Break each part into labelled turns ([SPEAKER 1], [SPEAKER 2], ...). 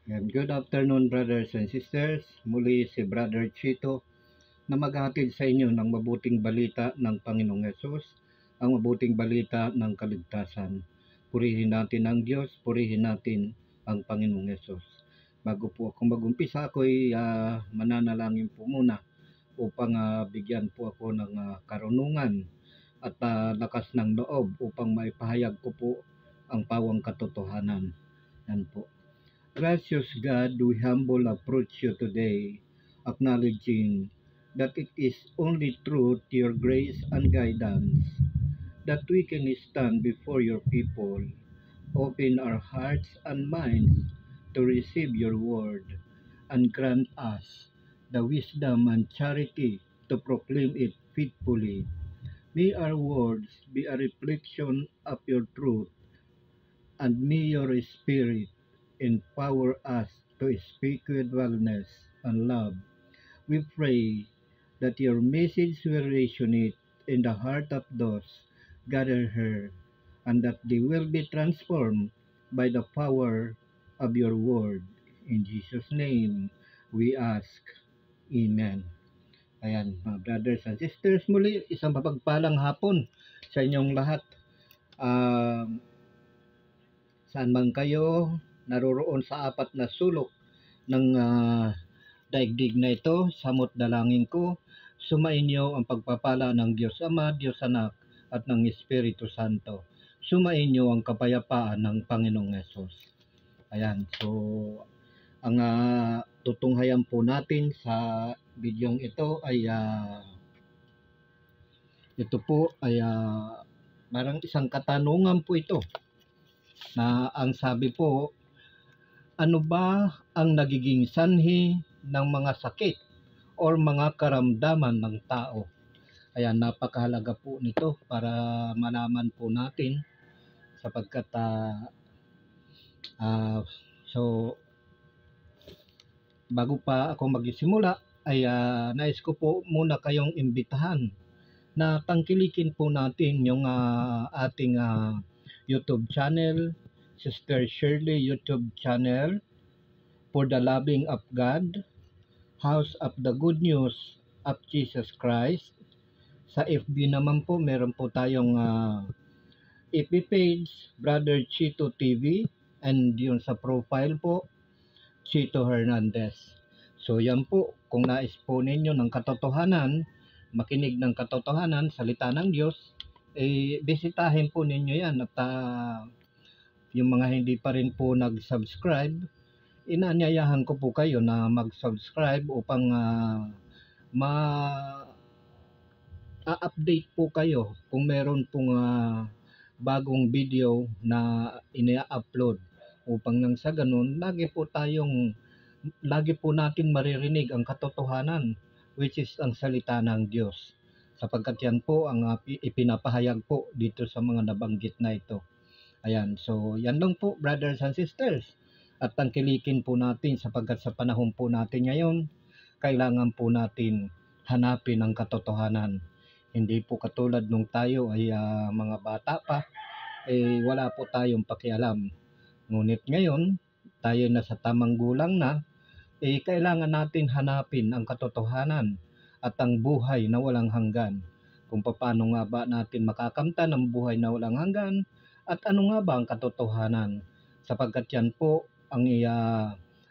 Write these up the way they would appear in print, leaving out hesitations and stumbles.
[SPEAKER 1] And good afternoon, brothers and sisters. Muli si Brother Chito na maghatid sa inyo ng mabuting balita ng Panginoong Yesus, ang mabuting balita ng kaligtasan. Purihin natin ang Diyos, purihin natin ang Panginoong Yesus. Bago po akong mag-umpisa, ako'y mananalangin po muna upang bigyan po ako ng karunungan at lakas ng loob upang maipahayag ko po ang pawang katotohanan. Yan po. Gracious God, we humble approach you today, acknowledging that it is only through your grace and guidance that we can stand before your people. Open our hearts and minds to receive your word and grant us the wisdom and charity to proclaim it faithfully. May our words be a reflection of your truth, and may your spirit empower us to speak with boldness and love. We pray that your message will resonate in the heart of those gathered here, and that they will be transformed by the power of your word. In Jesus' name, we ask. Amen. Ayan, mga brothers and sisters, muli isang mapagpalang hapon sa inyong lahat. Saan man kayo naroroon sa apat na sulok ng daigdig na ito, samot dalangin ko, sumainyo ang pagpapala ng Diyos Ama, Diyos Anak, at ng Espiritu Santo. Sumainyo ang kapayapaan ng Panginoong Yesus. Ayan, so ang tutunghayan po natin sa bidyong ito ay parang isang katanungan po ito na ang sabi po, ano ba ang nagiging sanhi ng mga sakit or mga karamdaman ng tao? Ayan, napakahalaga po nito para malaman po natin sapagkat so bago pa ako magsimula ay nais ko po muna kayong imbitahan na tangkilikin po natin yung ating YouTube channel, Sister Shirley YouTube channel, For the Loving of God, House of the Good News of Jesus Christ. Sa FB naman po, meron po tayong FB page, Brother Chito TV, and yun sa profile po, Chito Hernandez. So yan po, kung nais po ninyo ng katotohanan, makinig ng katotohanan, salita ng Diyos, bisitahin po ninyo yan at yung mga hindi pa rin po nag-subscribe, inaanyayahan ko po kayo na mag-subscribe upang ma-update po kayo kung meron pong bagong video na ina-upload upang nang sa ganun, lagi po natin maririnig ang katotohanan, which is ang salita ng Diyos. Sapagkat yan po ang ipinapahayag po dito sa mga nabanggit na ito. Ayan, so yan lang po, brothers and sisters. At tangkilikin po natin sapagkat sa panahon po natin ngayon, kailangan po natin hanapin ang katotohanan. Hindi po katulad nung tayo ay mga bata pa, wala po tayong pakialam. Ngunit ngayon, tayo na sa tamang gulang na, kailangan natin hanapin ang katotohanan at ang buhay na walang hanggan. Kung paano nga ba natin makakamtan ang buhay na walang hanggan, at ano nga ba ang katotohanan? Sapagkat yan po ang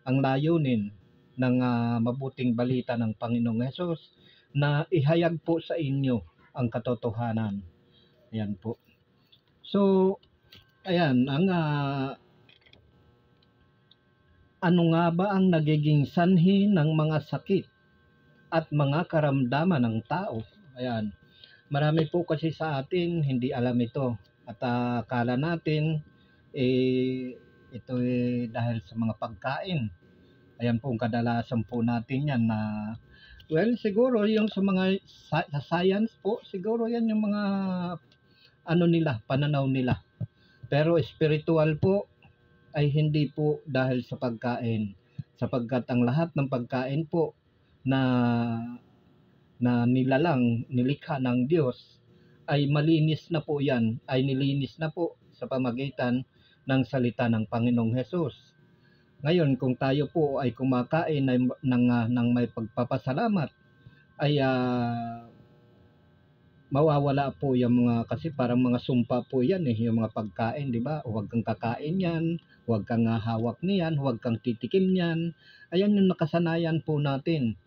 [SPEAKER 1] layunin ng mabuting balita ng Panginoong Hesus na ihayag po sa inyo ang katotohanan. Ayan po. So, ayan, ano nga ba ang nagiging sanhi ng mga sakit at mga karamdaman ng tao? Ayan, marami po kasi sa atin hindi alam ito. At akala natin, ito dahil sa mga pagkain. Ayan po, kadalasan po natin yan na, well, siguro yung sa mga sa science po, siguro yan yung mga pananaw nila. Pero spiritual po ay hindi po dahil sa pagkain. Sapagkat ang lahat ng pagkain po na nilikha ng Diyos, ay malinis na po yan, ay nilinis na po sa pamagitan ng salita ng Panginoong Hesus. Ngayon, kung tayo po ay kumakain ng may pagpapasalamat, ay mawawala po yung mga, kasi parang mga sumpa po yan yung mga pagkain, di ba? Huwag kang kakain yan, huwag kang hawak niyan, huwag kang titikim niyan. Ayan yung nakasanayan po natin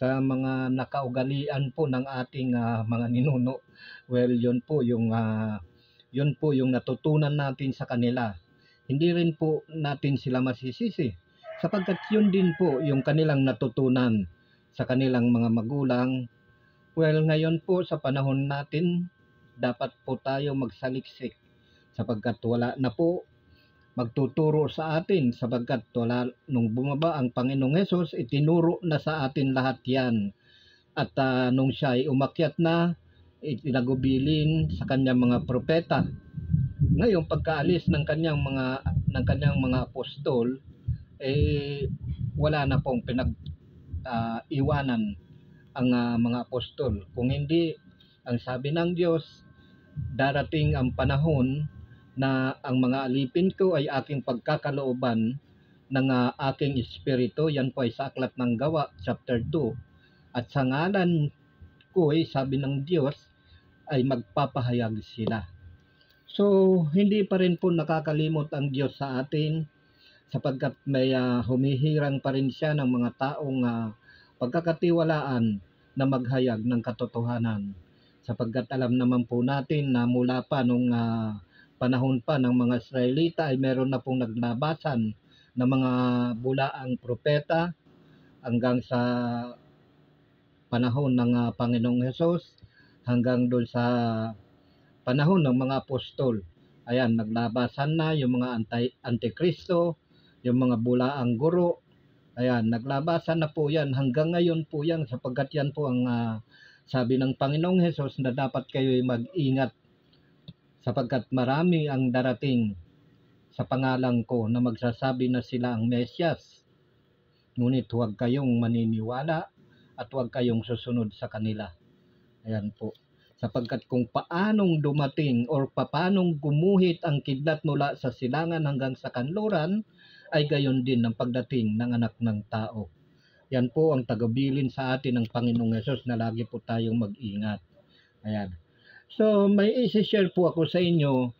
[SPEAKER 1] sa mga nakaugalian po ng ating mga ninuno. Well, yun po yung natutunan natin sa kanila. Hindi rin po natin sila masisisi, sapagkat yun din po yung kanilang natutunan sa kanilang mga magulang. Well, ngayon po sa panahon natin, dapat po tayo magsaliksik, sapagkat wala na po magtuturo sa atin, sapagkat nung bumaba ang Panginoong Hesus, itinuro na sa atin lahat yan. At nung siya ay umakyat na, itinagubilin sa kanyang mga propeta. Ngayon, pagkaalis ng kanyang mga apostol, wala na pong iwanan ang mga apostol. Kung hindi, ang sabi ng Diyos, darating ang panahon na ang mga alipin ko ay aking pagkakalooban ng aking espiritu. Yan po ay sa Aklat ng Gawa, chapter 2. At sa ngalan ko ay sabi ng Diyos ay magpapahayag sila. So, hindi pa rin po nakakalimot ang Diyos sa atin, sapagkat may humihirang pa rin siya ng mga taong pagkakatiwalaan na maghayag ng katotohanan. Sapagkat alam naman po natin na mula pa nung panahon pa ng mga Israelita ay meron na pong naglabasan ng mga bulaang propeta hanggang sa panahon ng Panginoong Hesus, hanggang doon sa panahon ng mga apostol. Ayan, naglabasan na yung mga antikristo, yung mga bulaang guro. Ayan, naglabasan na po yan. Hanggang ngayon po yan, sapagkat yan po ang sabi ng Panginoong Hesus na dapat kayo'y mag-ingat, sapagkat marami ang darating sa pangalan ko na magsasabi na sila ang Mesyas. Ngunit huwag kayong maniniwala at huwag kayong susunod sa kanila. Ayan po. Sapagkat kung paanong dumating or paanong gumuhit ang kidlat mula sa silangan hanggang sa kanluran, ay gayon din ang pagdating ng anak ng tao. Yan po ang tagabilin sa atin ng Panginoong Hesus na lagi po tayong mag-ingat. Ayan. So, may isi-share po ako sa inyo.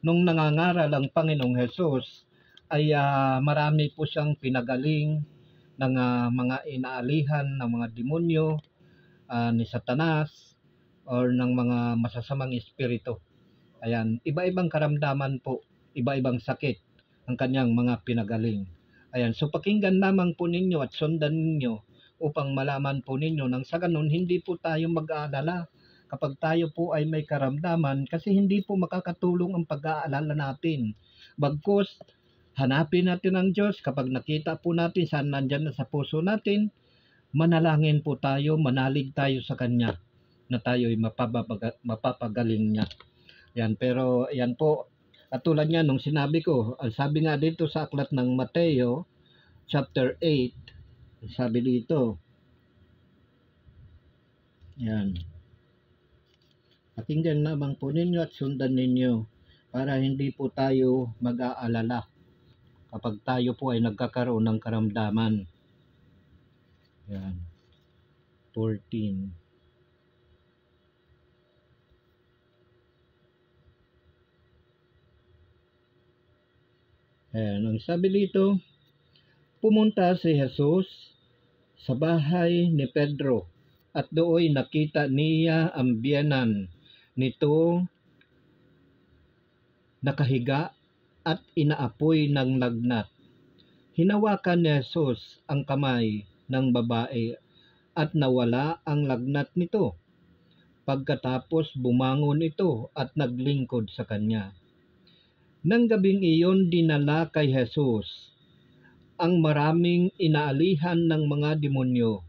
[SPEAKER 1] Nung nangangaral ang Panginoong Hesus, ay marami po siyang pinagaling ng mga inaalihan ng mga demonyo ni Satanas, or ng mga masasamang espiritu. Ayan, iba-ibang karamdaman po, iba-ibang sakit ang kanyang mga pinagaling. Ayan, so pakinggan lamang po ninyo at sundan ninyo upang malaman po ninyo nang sa ganun hindi po tayo mag-aalala kapag tayo po ay may karamdaman, kasi hindi po makakatulong ang pag-aalala natin. Bagkus, hanapin natin ang Diyos. Kapag nakita po natin saan nandyan na sa puso natin, manalangin po tayo, manalig tayo sa Kanya na tayo'y mapapagaling niya. Yan, pero yan po, katulad niya nung sinabi ko, ang sabi nga dito sa aklat ng Mateo, chapter 8, sabi dito, yan, pakinggan lamang po ninyo at sundan ninyo para hindi po tayo mag-aalala kapag tayo po ay nagkakaroon ng karamdaman. Yan, 14. Ayan, ang sabi dito, pumunta si Jesus sa bahay ni Pedro at dooy nakita niya ang biyanan nito nakahiga at inaapoy ng lagnat. Hinawakan ni Jesus ang kamay ng babae at nawala ang lagnat nito. Pagkatapos bumangon ito at naglingkod sa kanya. Nang gabing iyon dinala kay Jesus ang maraming inaalihan ng mga demonyo.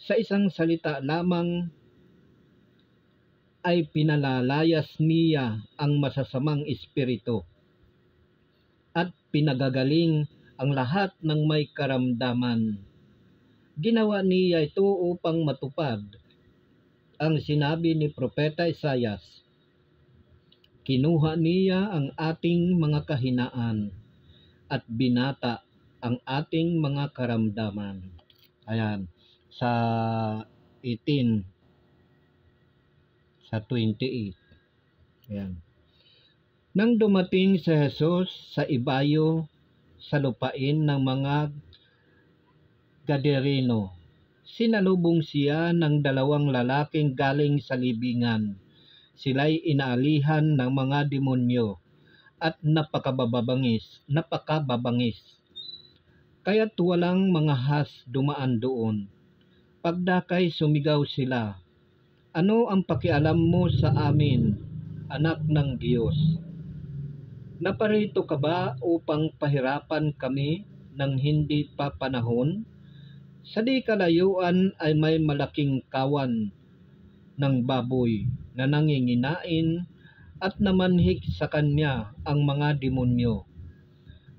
[SPEAKER 1] Sa isang salita lamang ay pinalalayas niya ang masasamang espiritu at pinagagaling ang lahat ng may karamdaman. Ginawa niya ito upang matupad ang sinabi ni Propeta Isaias. Kinuha niya ang ating mga kahinaan at binata ang ating mga karamdaman. Ayan, sa 18, sa 28. Ayan. Nang dumating si Jesus sa ibayo sa lupain ng mga Gadareno, sinalubong siya ng dalawang lalaking galing sa libingan. Sila'y inaalihan ng mga demonyo at napakababangis. Kaya't walang mga has dumaan doon. Pagdakay sumigaw sila, "Ano ang pakialam mo sa amin, anak ng Diyos? Naparito ka ba upang pahirapan kami ng hindi pa panahon? Sa di kalayuan ay may malaking kawan ng baboy na nanginginain at namanhik sa kanya ang mga demonyo.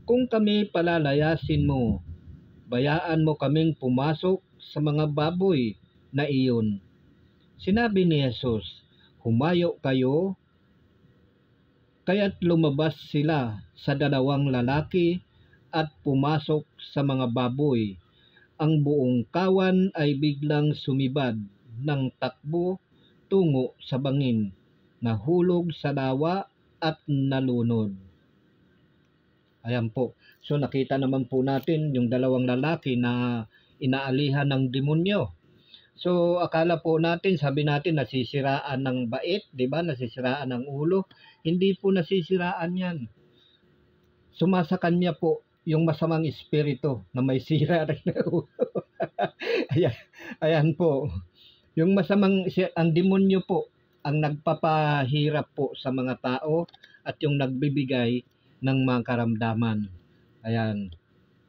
[SPEAKER 1] Kung kami palalayasin mo, bayaan mo kaming pumasok sa mga baboy na iyon." Sinabi ni Jesus, "Humayo kayo." Kaya't lumabas sila sa dalawang lalaki at pumasok sa mga baboy. Ang buong kawan ay biglang sumibad ng takbo tungo sa bangin, nahulog sa lawa at nalunod. Ayan po. So nakita naman po natin yung dalawang lalaki na inaalihan ng demonyo. So akala po natin, sabi natin nasisiraan ng bait, 'di ba? Nasisiraan ng ulo. Hindi po nasisiraan 'yan. Sumasa kanya po yung masamang espiritu na may sira rin na ulo. ayan, ayan po. Ang demonyo po ang nagpapahirap po sa mga tao at yung nagbibigay ng mga karamdaman. Ayan.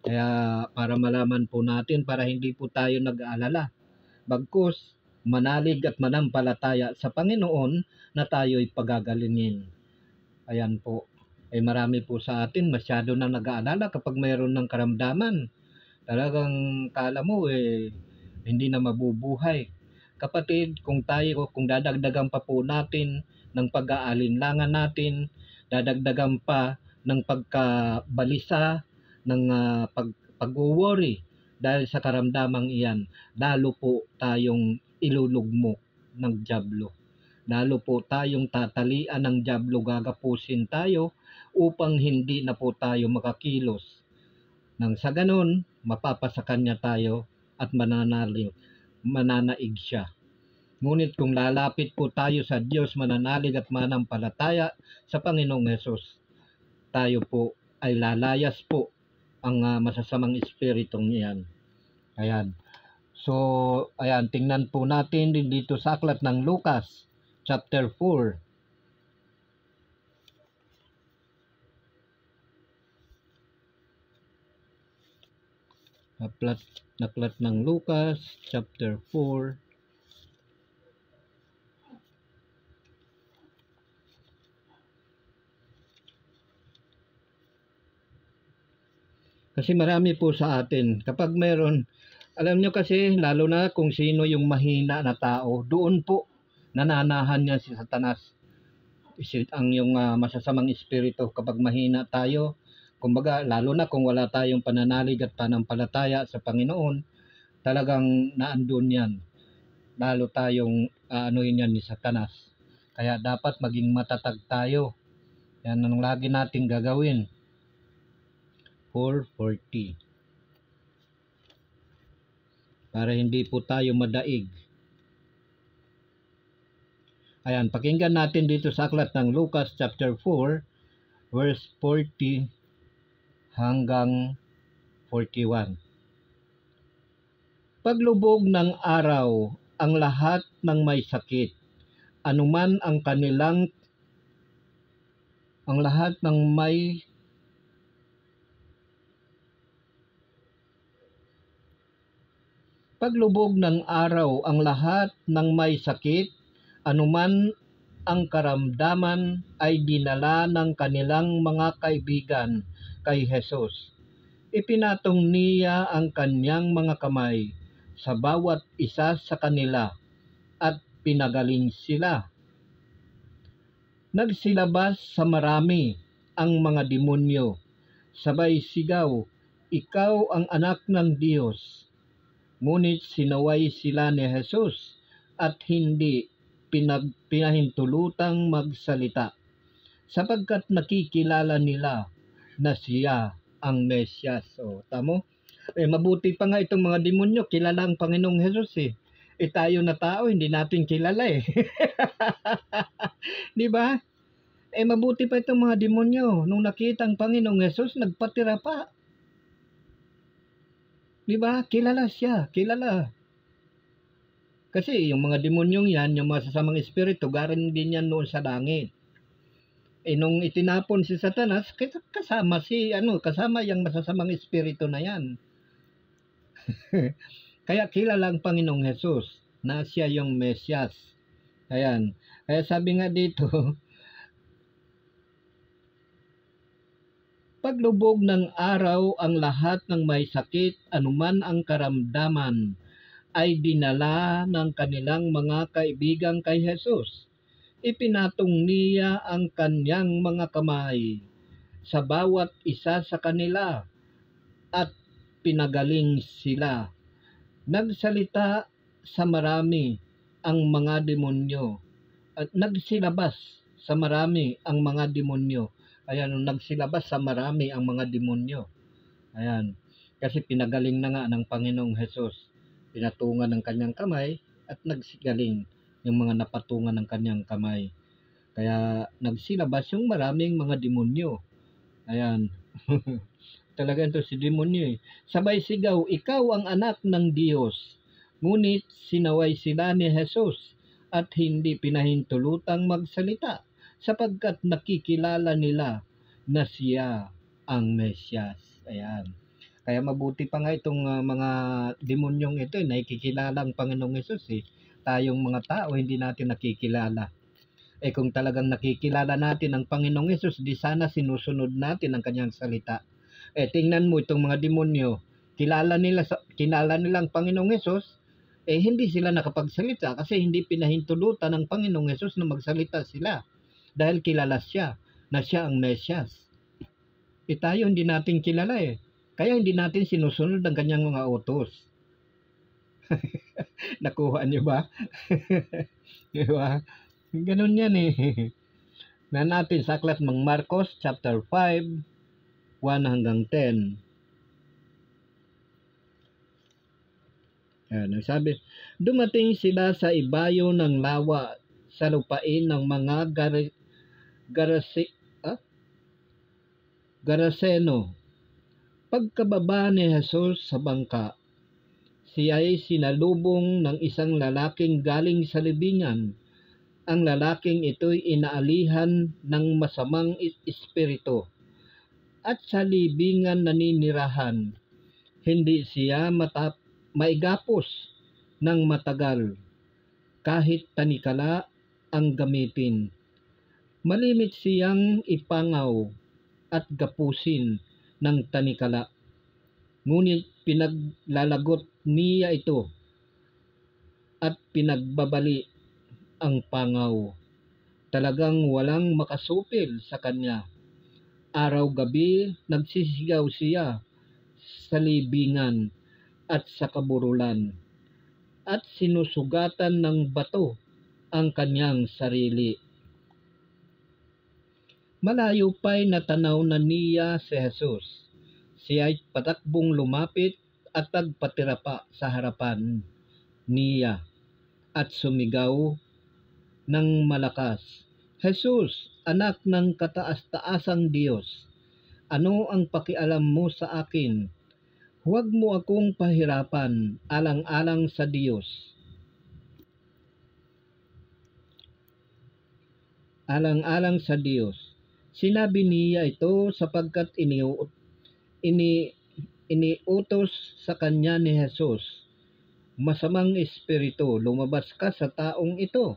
[SPEAKER 1] Kaya para malaman po natin, para hindi po tayo nag-aalala. Bagkus, manalig at manampalataya sa Panginoon na tayo'y pagagalingin. Ayan po. Marami po sa atin masyado na nag-aalala kapag mayroon ng karamdaman. Talagang kala mo hindi na mabubuhay. Kapatid, kung dadagdagan pa po natin ng pag-aalinlangan natin, dadagdagan pa ng pagkabalisa, ng pag-worry dahil sa karamdamang iyan, lalo po tayong ilulugmok ng dyablo. Lalo po tayong tatalian ng dyablo, gagapusin tayo upang hindi na po tayo makakilos. Nang sa ganon, mapapasa kanya tayo at mananaig siya. Ngunit kung lalapit po tayo sa Diyos, mananalig at manampalataya sa Panginoong Hesus, tayo po ay lalayas po ang masasamang espiritong iyan. Ayan. So, ayan, tingnan po natin din dito sa aklat ng Lucas, chapter 4. Aklat ng Lucas, chapter 4. Kasi marami po sa atin, kapag meron, alam nyo kasi, lalo na kung sino yung mahina na tao, doon po nananahan niya si Satanas. Ang yung masasamang espiritu kapag mahina tayo, kumbaga, lalo na kung wala tayong pananalig at panampalataya sa Panginoon, talagang naandun yan. Lalo tayong anuhin yan ni Satanas. Kaya dapat maging matatag tayo. Yan ang lagi natin gagawin. 4:40. Para hindi po tayo madaig. Ayan, pakinggan natin dito sa aklat ng Lucas chapter 4, verse 40 hanggang 41. Paglubog ng araw, ang lahat ng may sakit, anuman ang kanilang, ang lahat ng may Paglubog ng araw, ang lahat ng may sakit, anuman ang karamdaman, ay dinala ng kanilang mga kaibigan kay Jesus. Ipinatong niya ang kanyang mga kamay sa bawat isa sa kanila at pinagaling sila. Nagsilabas sa marami ang mga demonyo, sabay sigaw, ikaw ang anak ng Diyos. Ngunit sinaway sila ni Jesus at hindi pinahintulutang magsalita, sapagkat nakikilala nila na siya ang Mesyas. O, tamo? Mabuti pa nga itong mga demonyo, kilala ang Panginoong Jesus eh. Tayo na tao, hindi natin kilala eh. Di ba? Mabuti pa itong mga demonyo. Nung nakita ang Panginoong Jesus, nagpatira pa. Di ba? Kilala siya, kilala. Kasi yung mga demonyong yan, yung mga sasamang espiritu, galing din yan noon sa langit. Nung itinapon si Satanas, kasama yung masasamang espiritu na yan. Kaya kilala ang Panginoong Jesus na siya yung Mesyas. Ayan. Kaya sabi nga dito, paglubog ng araw ang lahat ng may sakit, anuman ang karamdaman, ay dinala ng kanilang mga kaibigan kay Jesus. Ipinatong niya ang kanyang mga kamay sa bawat isa sa kanila at pinagaling sila. Nagsalita sa marami ang mga demonyo at nagsilabas sa marami ang mga demonyo. Ayan, nagsilabas sa marami ang mga demonyo. Ayan, kasi pinagaling na nga ng Panginoong Jesus. Pinatungan ng kanyang kamay at nagsigaling yung mga napatungan ng kanyang kamay. Kaya nagsilabas yung maraming mga demonyo. Ayan. Talaga ito si demonyo eh. Sabay sigaw, ikaw ang anak ng Diyos. Ngunit sinaway sila ni Jesus at hindi pinahintulutang magsalita, sapagkat nakikilala nila na siya ang Mesyas. Ayan. Kaya mabuti pa nga itong mga demonyong ito, nakikilala ang Panginoong Hesus eh. Tayong mga tao, hindi natin nakikilala. Kung talagang nakikilala natin ang Panginoong Hesus, di sana sinusunod natin ang kanyang salita. Tingnan mo itong mga demonyo, kilala nila ang Panginoong Hesus, hindi sila nakapagsalita kasi hindi pinahintulutan ng Panginoong Hesus na magsalita sila dahil kilala siya na siya ang Mesyas. Tayo hindi natin kilala eh. Kaya hindi natin sinusunod ang kanyang mga utos. Nakuha niyo ba? Diba? Ganun yan eh. Na natin sa aklat ng Marcos chapter 5, 1 hanggang 10. Yan, sabi, dumating sila sa ibayo ng lawa sa lupain ng mga Garaseno. Pagkababa ni Jesus sa bangka, siya ay sinalubong ng isang lalaking galing sa libingan. Ang lalaking ito'y inaalihan ng masamang espiritu at sa libingan naninirahan. Hindi siya maigapos ng matagal kahit tanikala ang gamitin. Malimit siyang ipangaw at gapusin ng tanikala. Ngunit pinaglalagot niya ito at pinagbabali ang pangaw. Talagang walang makasupil sa kanya. Araw-gabi nagsisigaw siya sa libingan at sa kaburulan at sinusugatan ng bato ang kanyang sarili. Malayo pa'y natanaw na niya si Jesus. Siya'y patakbong lumapit at nagpatira pa sa harapan niya at sumigaw ng malakas, Jesus, anak ng kataas-taasang Diyos, ano ang pakialam mo sa akin? Huwag mo akong pahirapan, alang-alang sa Diyos. Alang-alang sa Diyos. Sinabi niya ito sapagkat iniutos sa kanya ni Jesus, masamang espiritu, lumabas ka sa taong ito.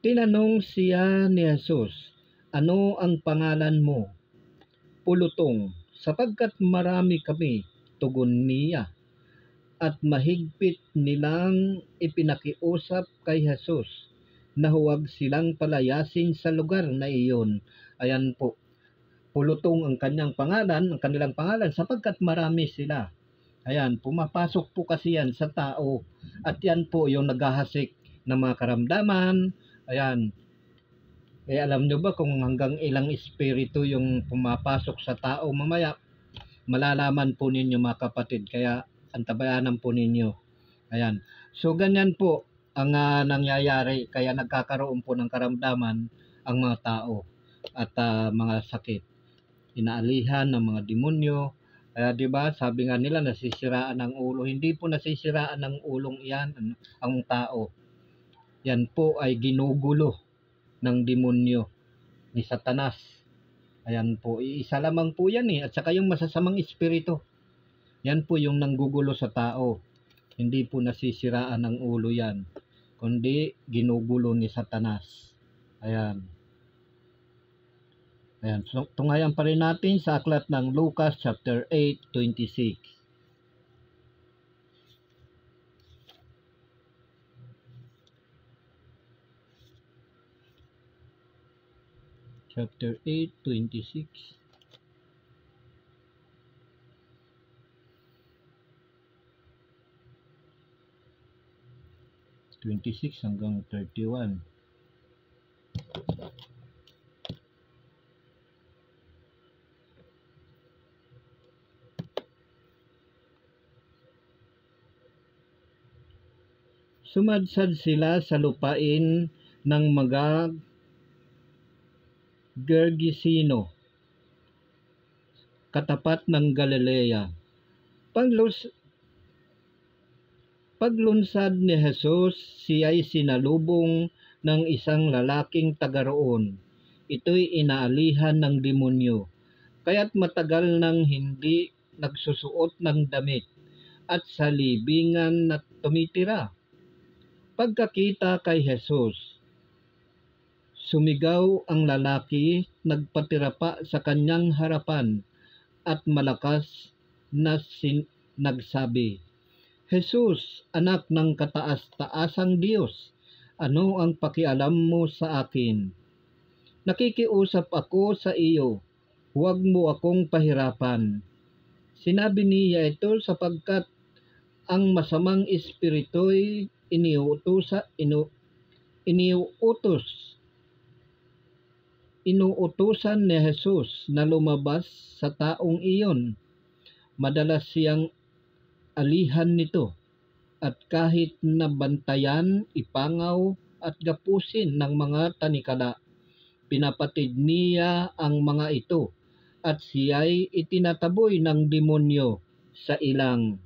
[SPEAKER 1] Tinanong siya ni Jesus, ano ang pangalan mo? Pulutong, sapagkat marami kami, tugon niya. At mahigpit nilang ipinakiusap kay Jesus na huwag silang palayasin sa lugar na iyon. Ayan po. pulutong ang kanilang pangalan sapagkat marami sila. Ayan, pumapasok po kasi yan sa tao at yan po yung naghahasik ng mga karamdaman. Ayan, alam nyo ba kung hanggang ilang espiritu yung pumapasok sa tao mamaya? Malalaman po ninyo mga kapatid, kaya antabayanan po ninyo. Ayan, so ganyan po ang nangyayari, kaya nagkakaroon po ng karamdaman ang mga tao at mga sakit. Inaalihan ng mga demonyo. Kaya 'di ba, sabi nga nila nasisiraan ng ulo. Hindi po nasisiraan ng ulong iyan ang tao. Yan po ay ginugulo ng demonyo ni Satanas. Ayan po, iisa lamang po yan at saka yung masasamang espiritu. Yan po yung nanggugulo sa tao. Hindi po nasisiraan ng ulo yan, kundi ginugulo ni Satanas. Ayan. Ayan, so tungayan pa rin natin sa aklat ng Lucas chapter 8:26. Chapter 8:26. 26 hanggang 31. Sumadsad sila sa lupain ng mga Gergesino, katapat ng Galilea. Paglunsad ni Jesus, siya'y sinalubong ng isang lalaking taga roon. Ito'y inaalihan ng demonyo, kaya't matagal nang hindi nagsusuot ng damit at sa libingan na tumitira. Pagkakita kay Jesus, sumigaw ang lalaki, nagpatira pa sa kanyang harapan at malakas na nagsabi, Jesus, anak ng kataas-taasang Diyos, ano ang pakialam mo sa akin? Nakikiusap ako sa iyo, huwag mo akong pahirapan. Sinabi niya ito sapagkat ang masamang espiritu'y inuutusan ni Jesus na lumabas sa taong iyon. Madalas siyang alihan nito at kahit nabantayan, ipangaw at gapusin ng mga tanikala, pinapatid niya ang mga ito at siya'y itinataboy ng demonyo sa ilang.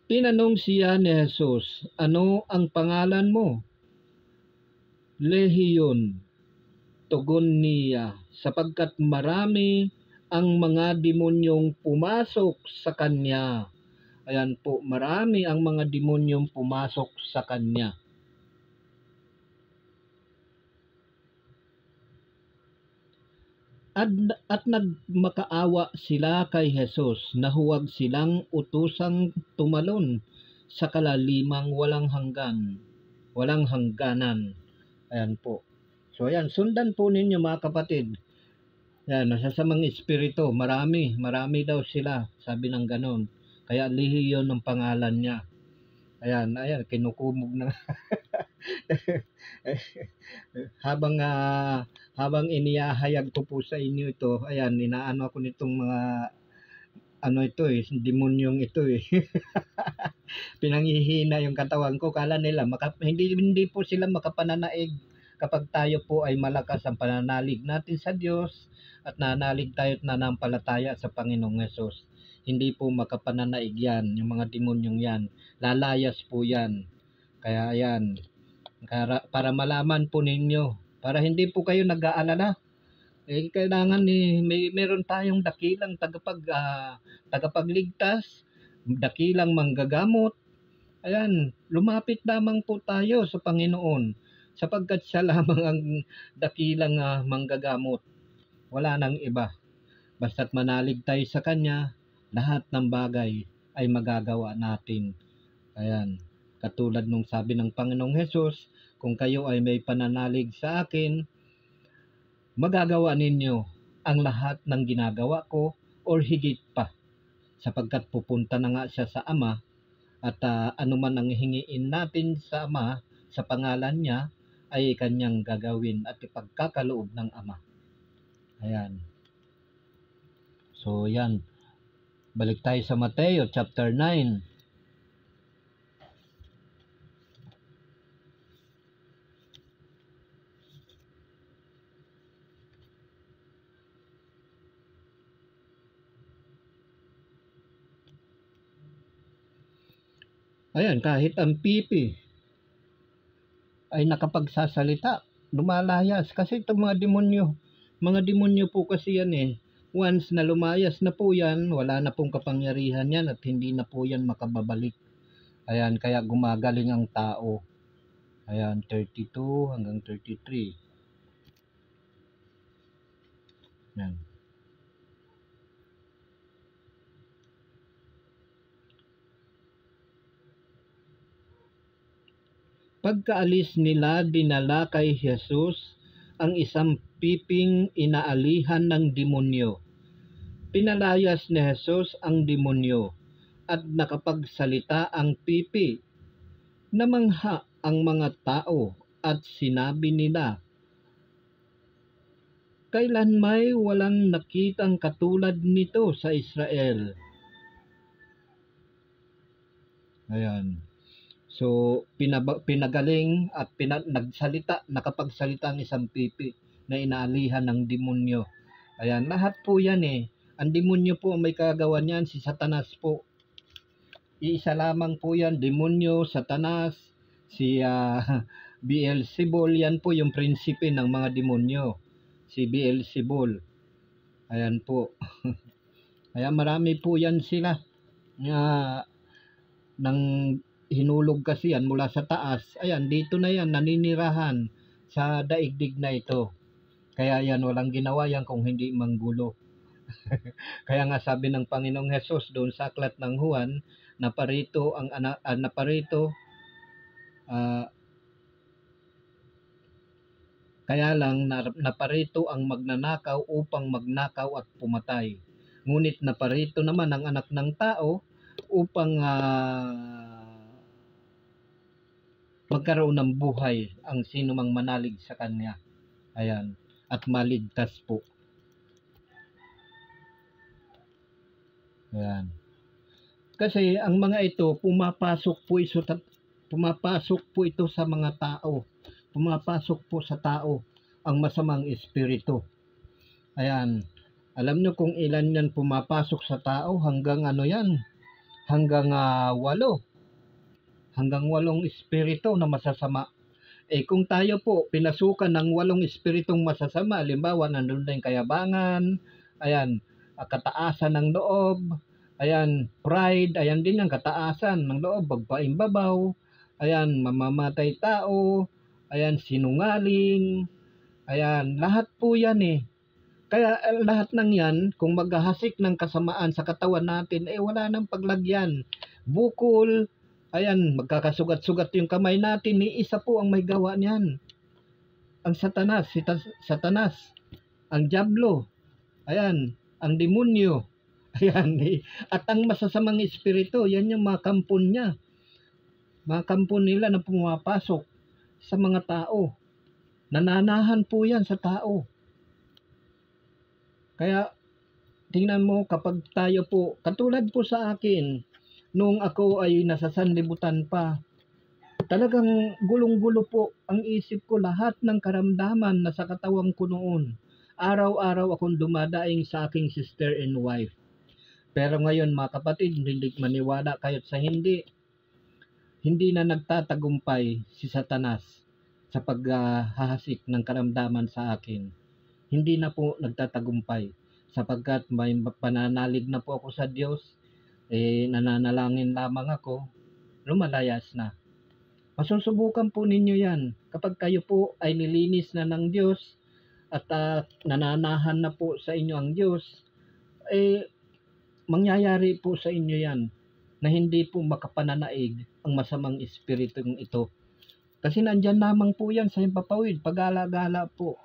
[SPEAKER 1] Tinanong siya ni Jesus, ano ang pangalan mo? Lehiyon, tugon niya, sapagkat marami ang mga demonyong pumasok sa kanya. Ayan po, marami ang mga demonyong pumasok sa kanya. At nagmakaawa sila kay Jesus na huwag silang utusang tumalon sa kalalimang walang hangganan. Ayan po. So ayan, sundan po ninyo mga kapatid. Ayan, nasasamang espiritu, marami daw sila, sabi ng ganon. Kaya Lehiyon ang pangalan niya. Ayan, kinukumog na. habang inihahayag ko po sa inyo ito, ayan, inaano ako nitong mga demonyong ito pinanghihina yung katawan ko. Kala nila hindi po sila makapananaig kapag tayo po ay malakas ang pananalig natin sa Diyos at nanalig tayo at nanampalataya sa Panginoong Hesus. Hindi po makapananaig yan, yung mga demonyong yan. Lalayas po yan. Kaya ayan, para malaman po ninyo, para hindi po kayo nag-aalala, kailangan meron tayong dakilang tagapagligtas, dakilang manggagamot. Ayan, lumapit lamang po tayo sa Panginoon sapagkat siya lamang ang dakilang manggagamot. Wala nang iba. Basta't manalig tayo sa Kanya, lahat ng bagay ay magagawa natin. Ayan, katulad nung sabi ng Panginoong Hesus, kung kayo ay may pananalig sa akin, magagawa ninyo ang lahat ng ginagawa ko or higit pa, sapagkat pupunta na nga siya sa Ama at anuman ang hingiin natin sa Ama sa pangalan niya ay kanyang gagawin at ipagkakaloob ng Ama. Ayan. So yan, balik tayo sa Mateo chapter 9. Ayan, kahit ang pipi ay nakapagsasalita, lumalayas. Kasi itong mga demonyo po kasi yan eh. Once na lumayas na po yan, wala na pong kapangyarihan yan at hindi na po yan makababalik. Ayan, kaya gumagaling ang tao. Ayan, 32 hanggang 33. Ayan. Pagkaalis nila, dinala kay Jesus ang isang piping inaalihan ng demonyo. Pinalayas ni Jesus ang demonyo at nakapagsalita ang pipi. Namangha ang mga tao at sinabi nila, kailan may walang nakitang katulad nito sa Israel. Ayan. So, pinagaling at nakapagsalita ang isang pipi na inaalihan ng demonyo. Ayan, lahat po yan eh. Ang demonyo po ang may kagawan yan, si Satanas po. Iisa lamang po yan, demonyo, Satanas, si Beelzebul, yan po yung prinsipe ng mga demonyo. Si Beelzebul. Ayan po. Kaya marami po yan sila. Nang hinulog kasi yan mula sa taas, ayan, dito na yan, naninirahan sa daigdig na ito. Kaya yan, walang ginawa yan kung hindi manggulo. Kaya nga sabi ng Panginoong Hesus doon sa aklat ng Juan, naparito kaya lang naparito ang magnanakaw upang magnakaw at pumatay. Ngunit naparito naman ang anak ng tao upang magkaroon ng buhay ang sino mang manalig sa kanya. Ayan, at maligtas po. Ayan. Kasi ang mga ito pumapasok po ito sa mga tao. Pumapasok po sa tao ang masamang espiritu. Ayan. Alam nyo kung ilan yan pumapasok sa tao, hanggang ano yan? Hanggang 8. Hanggang 8 espiritu na masasama. Eh kung tayo po pinasukan ng 8 espiritong masasama, halimbawa nandun na yung kayabangan, ayan, kataasan ng loob, ayan, pride, ayan din ang kataasan ng loob, pagpaimbabaw, ayan, mamamatay tao, ayan, sinungaling, ayan, lahat po yan eh. Kaya lahat ng yan, kung maghahasik ng kasamaan sa katawan natin, eh wala nang paglagyan. Bukol, ayan, magkakasugat-sugat yung kamay natin, ni isa po ang may gawa niyan. Ang Satanas, Satanas, ang Diablo, ayan, ang demonyo, ayan, at ang masasamang espiritu, yan yung mga kampon niya. Mga kampon nila na pumapasok sa mga tao. Nananahan po yan sa tao. Kaya, tingnan mo kapag tayo po, katulad po sa akin, nung ako ay nasa sanlibutan pa, talagang gulong-gulo po ang isip ko, lahat ng karamdaman na sa katawang ko noon. Araw-araw akong dumadaing sa aking sister and wife. Pero ngayon mga kapatid, hindi maniwala kayo sa hindi na nagtatagumpay si Satanas sa paghahasik ng karamdaman sa akin. Hindi na po nagtatagumpay sapagkat may pananalig na po ako sa Diyos, nananalangin lamang ako, lumalayas na. Masusubukan po ninyo yan kapag kayo po ay nilinis na ng Diyos at nananahan na po sa inyo ang Diyos, mangyayari po sa inyo yan na hindi po makapananaig ang masamang espiritong ito. Kasi nandyan lamang po yan sa himpapawid, pag-gala-gala po.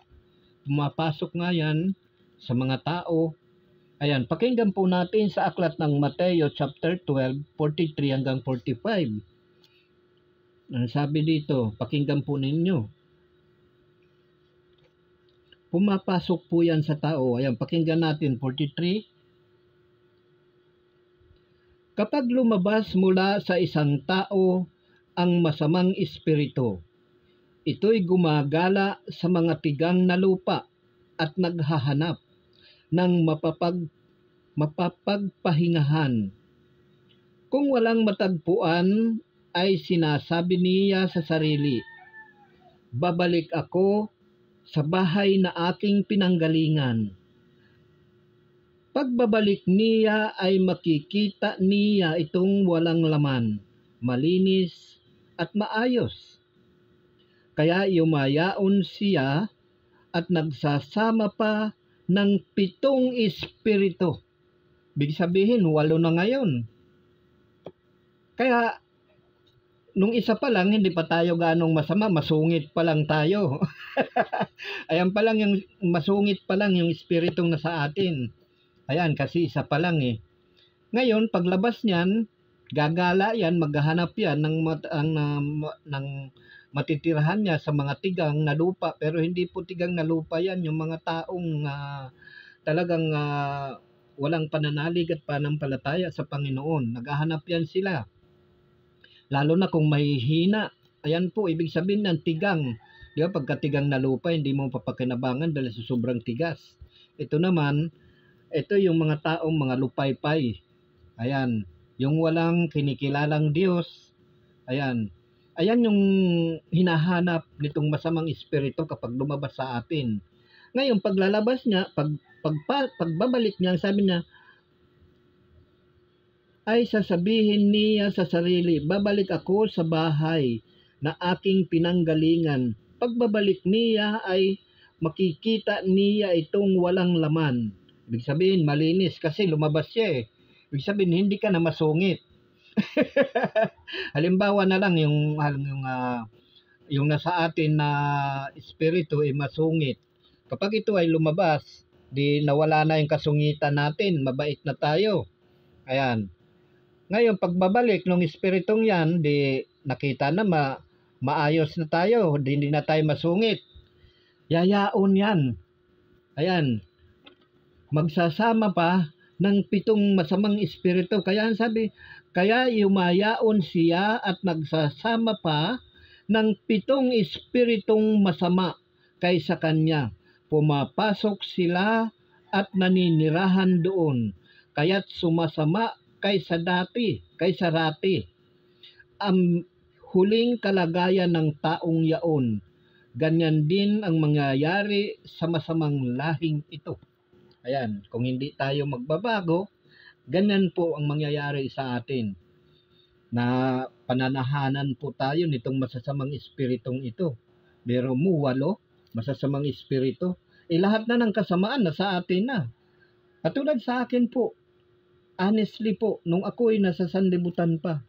[SPEAKER 1] pumapasok nga yan sa mga tao. Ayan, pakinggan po natin sa aklat ng Mateo chapter 12, 43 hanggang 45. Ang sabi dito, pakinggan po ninyo. Pumapasok po yan sa tao. Ayan, pakinggan natin, 43. Kapag lumabas mula sa isang tao ang masamang espiritu, ito'y gumagala sa mga tigang na lupa at naghahanap ng mapapagpahingahan. Kung walang matagpuan, ay sinasabi niya sa sarili, babalik ako sa bahay na aking pinanggalingan. Pagbabalik niya ay makikita niya itong walang laman, malinis at maayos. Kaya yumayaon siya at nagsasama pa ng 7 espiritu. Ibig sabihin, 8 na ngayon. Kaya, nung isa pa lang, hindi pa tayo ganong masama, masungit pa lang tayo. Ayan pa lang yung masungit pa lang yung espiritong nasa atin. Ayan, kasi isa pa lang eh. Ngayon, paglabas niyan, gagala yan, maghahanap yan ng matitirahan niya sa mga tigang na lupa. Pero hindi po tigang na lupa yan, yung mga taong talagang walang pananalig at panampalataya sa Panginoon. Naghahanap yan sila. Lalo na kung mahihina. Ayan po, ibig sabihin ng tigang. Di ba, pagka tigang na lupa, hindi mo papakinabangan dahil sa sobrang tigas. Ito naman, ito yung mga taong mga lupaypay. Ayan, yung walang kinikilalang Diyos. Ayan. Ayan yung hinahanap nitong masamang espiritu kapag lumabas sa atin. Ngayon, paglalabas niya, pagbabalik niya, sabi niya, ay sasabihin niya sa sarili, babalik ako sa bahay na aking pinanggalingan. Pagbabalik niya ay makikita niya itong walang laman. Ibig sabihin, malinis kasi lumabas siya eh. Ibig sabihin, hindi ka na masungit. Halimbawa na lang yung nasa atin na espiritu ay masungit. Kapag ito ay lumabas, di nawala na yung kasungitan natin, mabait na tayo. Ayan. Ngayon, pagbabalik ng espiritong yan, di nakita na maayos na tayo, hindi na tayo masungit. Yayaon yan. Ayan. Magsasama pa ng 7 masamang espiritu. Kaya sabi, kaya yumayaon siya at nagsasama pa ng 7 espiritong masama kaysa kanya. Pumapasok sila at naninirahan doon. Kaya't sumasama kaysa rati. Ang huling kalagayan ng taong yaon. Ganyan din ang mangyayari sa masamang lahing ito. Ayan, kung hindi tayo magbabago, ganyan po ang mangyayari sa atin. Na pananahanan po tayo nitong masasamang espiritong ito. Pero mo 8 masasamang espiritu. Lahat na ng kasamaan na sa atin na. Katulad sa akin po, honestly po, nung ako'y nasa sanlibutan pa,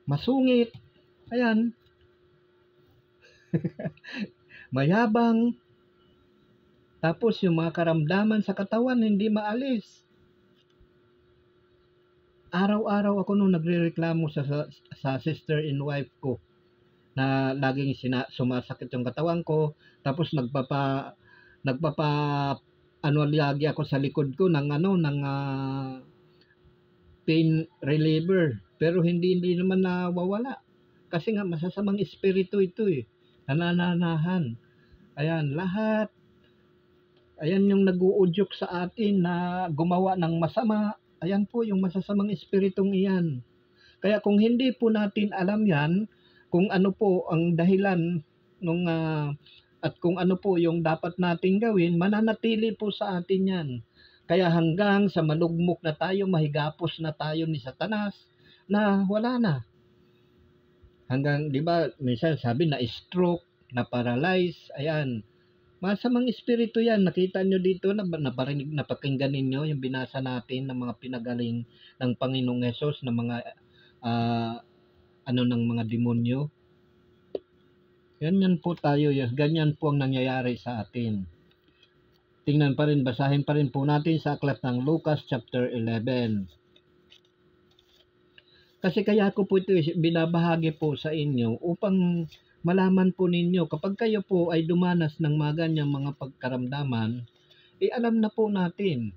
[SPEAKER 1] masungit, ayan, mayabang, tapos yung mga karamdaman sa katawan hindi maalis. Araw-araw ako nung nagrereklamo sa sister-in-wife ko na laging sumasakit yung katawan ko, tapos nagpapa lagi ako sa likod ko ng pain reliever, pero hindi naman nawawala kasi nga masasamang espiritu ito eh, nananahan. Ayan, lahat. Ayan yung nag-uudyok sa atin na gumawa ng masama. Ayan po yung masasamang espiritong iyan. Kaya kung hindi po natin alam yan, kung ano po ang dahilan at kung ano po yung dapat natin gawin, mananatili po sa atin yan. Kaya hanggang sa malugmok na tayo, mahigapos na tayo ni Satanas, na wala na. Hanggang, di ba, minsan sabi na stroke, na paralyze, ayan. Masamang espiritu yan. Nakita nyo dito, napakinggan ninyo yung binasa natin ng mga pinagaling ng Panginoong Hesus, ng mga ng mga demonyo. Ganyan po tayo, ganyan po ang nangyayari sa atin. Tingnan pa rin, basahin pa rin po natin sa aklat ng Lucas chapter 11. Kasi kaya ko po ito binabahagi po sa inyo upang malaman po ninyo kapag kayo po ay dumanas ng mga ganyang mga pagkaramdaman, alam na po natin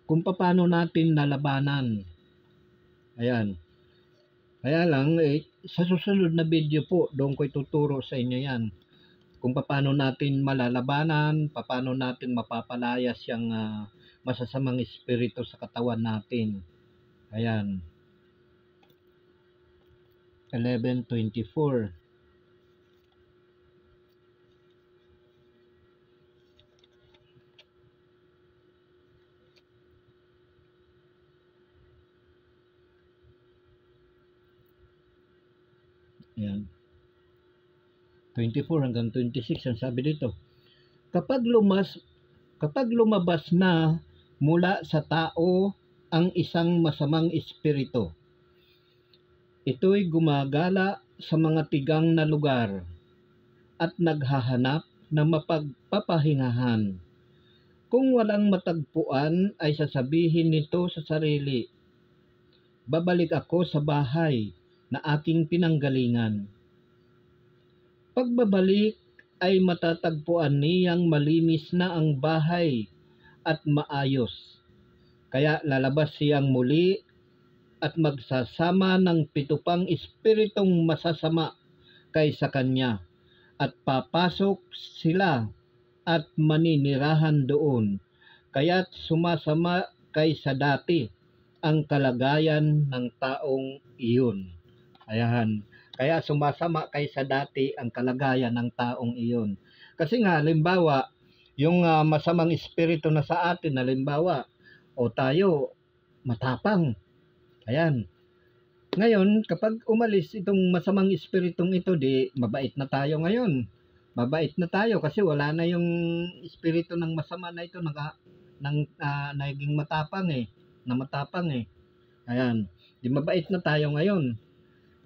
[SPEAKER 1] kung paano natin nalabanan. Ayan. Kaya lang, sa susunod na video po, doon ko ituturo sa inyo yan. Kung paano natin malalabanan, paano natin mapapalayas yung masasamang espiritu sa katawan natin. Ayan. 11:24. Ayan. 24 hanggang 26 ang sabi dito. Kapag lumabas na mula sa tao ang isang masamang espiritu, ito'y gumagala sa mga tigang na lugar at naghahanap ng mapagpapahingahan. Kung walang matagpuan ay sasabihin nito sa sarili, babalik ako sa bahay na aking pinanggalingan. Pagbabalik ay matatagpuan niyang malinis na ang bahay at maayos. Kaya lalabas siyang muli at magsasama ng 7 pang espiritong masasama kaysa kanya at papasok sila at maninirahan doon. Kaya't sumasama kaysa dati ang kalagayan ng taong iyon. Ayan. Kaya sumasama kaysa dati ang kalagayan ng taong iyon. Kasi nga, halimbawa, yung masamang espiritu na sa atin, halimbawa, o tayo, matapang. Ayan. Ngayon, kapag umalis itong masamang espiritong ito, di mabait na tayo ngayon. Mabait na tayo kasi wala na yung espiritu ng masama na ito naging matapang eh. Ayan. Di mabait na tayo ngayon.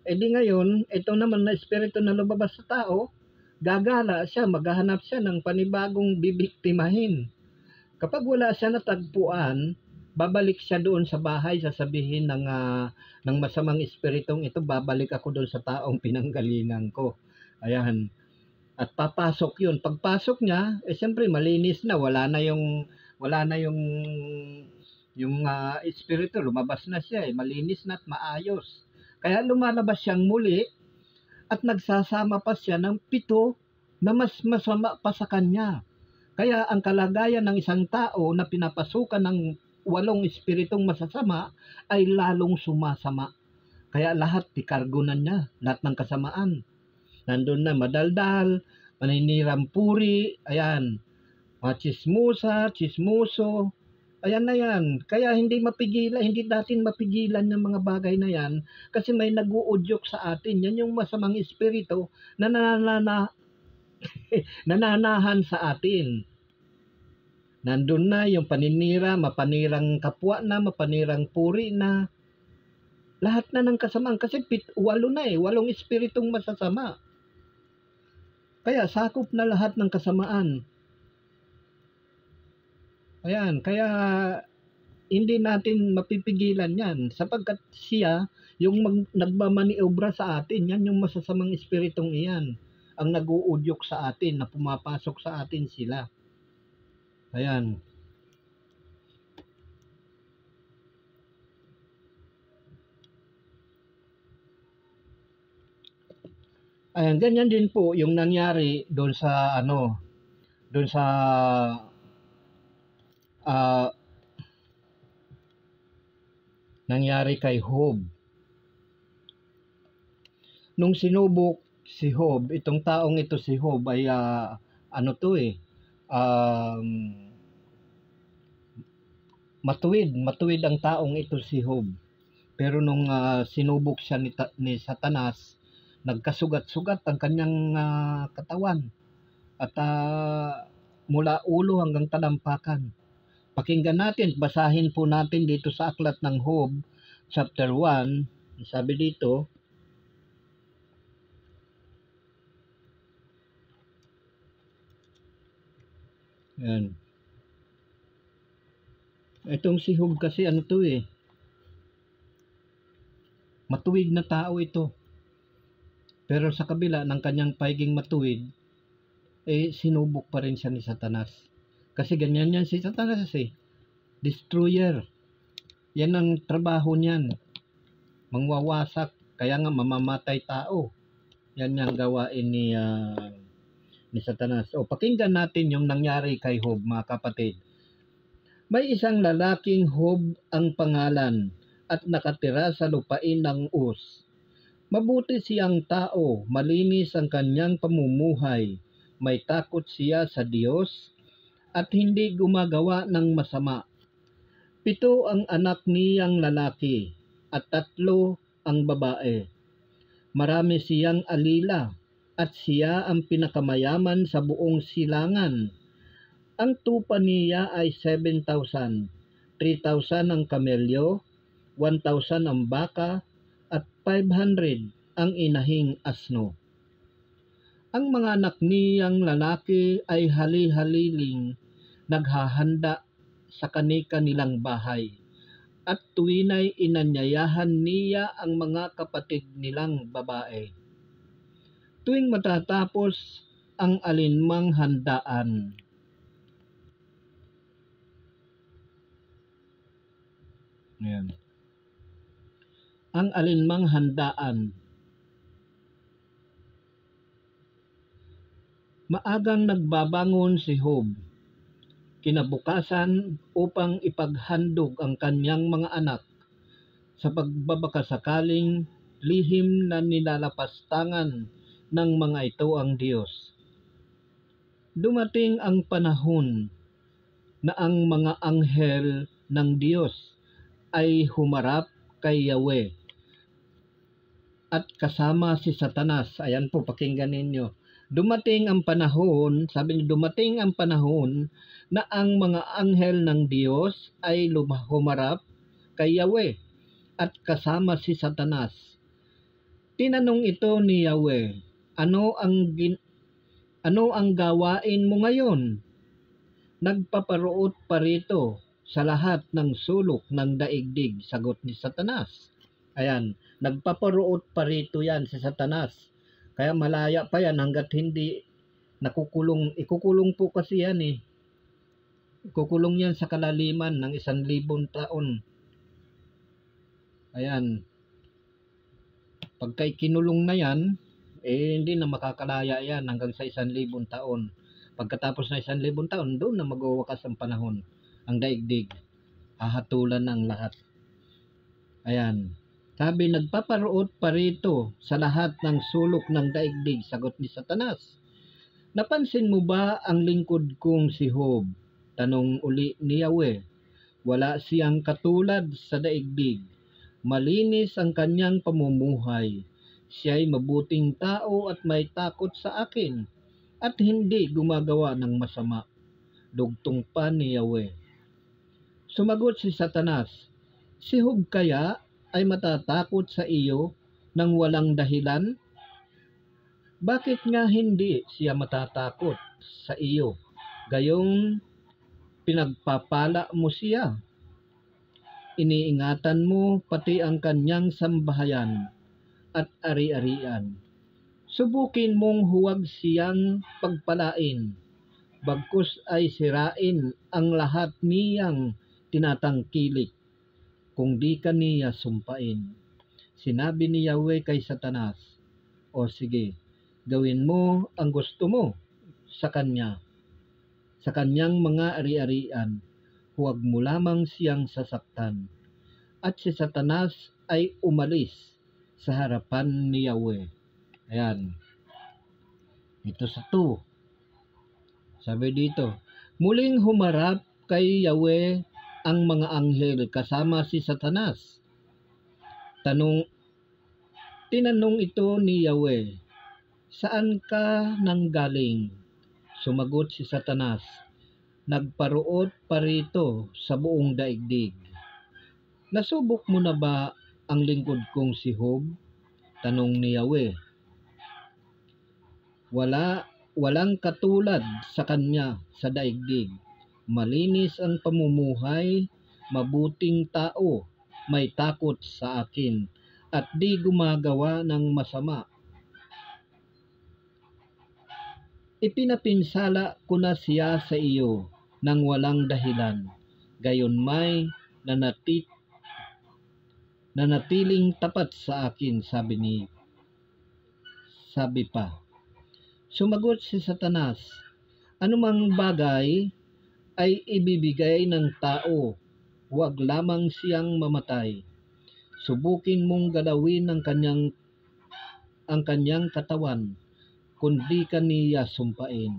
[SPEAKER 1] Di ngayon, ito naman na espiritu na lumabas sa tao, gagala siya, maghahanap siya ng panibagong bibiktimahin. Kapag wala siya natagpuan, babalik siya doon sa bahay, sasabihin ng masamang espiritong ito, babalik ako doon sa taong pinanggalingan ko. Ayan. At papasok yun. Pagpasok niya, siyempre malinis na, wala na yung espiritu, lumabas na siya, malinis na at maayos. Kaya lumalabas siyang muli at nagsasama pa siya ng 7 na mas masama pa sa kanya. Kaya ang kalagayan ng isang tao na pinapasukan ng 8 espiritong masasama ay lalong sumasama. Kaya lahat ikargo na niya, lahat ng kasamaan. Nandun na madaldal, maninirang puri, ayan, mga chismoso, ayan na yan. Kaya hindi natin mapigilan yung mga bagay na yan kasi may nag-uudyok sa atin. Yan yung masamang espiritu na nananahan sa atin. Nandun na yung paninira, mapanirang kapwa na, mapanirang puri na. Lahat na ng kasamaan kasi 8 na 8 espiritong masasama. Kaya sakop na lahat ng kasamaan. Ayan, kaya hindi natin mapipigilan yan sapagkat siya yung nagmamaniobra sa atin. Yan yung masasamang espiritong iyan ang nag-uudyok sa atin na pumapasok sa atin sila. Ayan. Ayan, ganyan din po yung nangyari doon sa nangyari kay Job. Nung sinubok si Job, itong taong ito si Job ay matuwid ang taong ito si Job. Pero nung sinubok siya ni Satanas, nagkasugat-sugat ang kanyang katawan at mula ulo hanggang talampakan. Pakinggan natin, basahin po natin dito sa aklat ng Job, chapter 1, sabi dito, Ayan. Itong si Job kasi ano to eh, matuwid na tao ito. Pero sa kabila ng kanyang pagiging matuwid, sinubok pa rin siya ni Satanas. Kasi ganyan yan si Satanas eh. Destroyer. Yan ang trabaho niyan. Mangwawasak. Kaya nga mamamatay tao. Yan yung gawain ni Satanas. O pakinggan natin yung nangyari kay Job, mga kapatid. May isang lalaking Job ang pangalan at nakatira sa lupain ng Uz. Mabuti siyang tao, malinis ang kanyang pamumuhay, may takot siya sa Diyos at hindi gumagawa ng masama. 7 ang anak niyang lalaki at 3 ang babae. Marami siyang alila at siya ang pinakamayaman sa buong silangan. Ang tupa niya ay 7,000, 3,000 ang kamelyo, 1,000 ang baka, at 500 ang inahing asno. Ang mga anak niyang lalaki ay hali-haliling naghahanda sa kani-kanilang bahay, at tuwina'y inanyayahan niya ang mga kapatid nilang babae. Tuwing matatapos ang alinmang handaan, ayan, ang alinmang handaan, maagang nagbabangon si Job kinabukasan upang ipaghandog ang kanyang mga anak sa pagbabakasakaling lihim na nilalapastangan ng mga ito ang Diyos. Dumating ang panahon na ang mga anghel ng Diyos ay humarap kay Yahweh at kasama si Satanas. Ayan po, pakinggan ninyo. Dumating ang panahon, sabi niyo, dumating ang panahon na ang mga anghel ng Diyos ay humarap kay Yahweh at kasama si Satanas. Tinanong ito ni Yahweh, ano ang gawain mo ngayon? Nagpaparuot pa rito sa lahat ng sulok ng daigdig, sagot ni Satanas. Ayan, nagpaparuot pa rito yan si Satanas. Kaya malaya pa yan hanggat hindi nakukulong. Ikukulong po kasi yan eh. Ikukulong yan sa kalaliman ng 1,000 taon. Ayan. Pagka kinulong na yan, hindi na makakalaya yan hanggang sa 1,000 taon. Pagkatapos na 1,000 taon, doon na magwawakas ang panahon. Ang daigdig. Hahatulan ang lahat. Ayan. Sabi, nagpaparuot pa rito sa lahat ng sulok ng daigdig, sagot ni Satanas. Napansin mo ba ang lingkod kong si Job? Tanong uli ni Yahweh. Wala siyang katulad sa daigdig. Malinis ang kanyang pamumuhay. Siya'y mabuting tao at may takot sa akin at hindi gumagawa ng masama. Dugtong pa ni Yahweh. Sumagot si Satanas, si Job kaya ay matatakot sa iyo nang walang dahilan? Bakit nga hindi siya matatakot sa iyo? Gayong pinagpapala mo siya. Iniingatan mo pati ang kanyang sambahayan at ari-arian. Subukin mong huwag siyang pagpalain, bagkus ay sirain ang lahat niyang tinatangkilik, kung di ka niya sumpain. Sinabi ni Yahweh kay Satanas, o sige, gawin mo ang gusto mo sa kanya, sa kanyang mga ari-arian, huwag mo lamang siyang sasaktan. At si Satanas ay umalis sa harapan ni Yahweh. Ayan. Ito sa 2. Sabi dito, muling humarap kay Yahweh ang mga anghel kasama si Satanas. Tinanong ito ni Yahweh, saan ka nanggaling? Sumagot si Satanas, nagparuot pa rito sa buong daigdig. Nasubok mo na ba ang lingkod kong si Job? Tanong ni Yahweh. Wala walang katulad sa kanya sa daigdig. Malinis ang pamumuhay, mabuting tao, may takot sa akin, at di gumagawa ng masama. Ipinapinsala ko na siya sa iyo nang walang dahilan. Gayon may nanatiling tapat sa akin, sabi pa. Sumagot si Satanas, anumang bagay ay ibibigay ng tao, huwag lamang siyang mamatay. Subukin mong galawin ang kanyang katawan, kundi kaniya sumpain.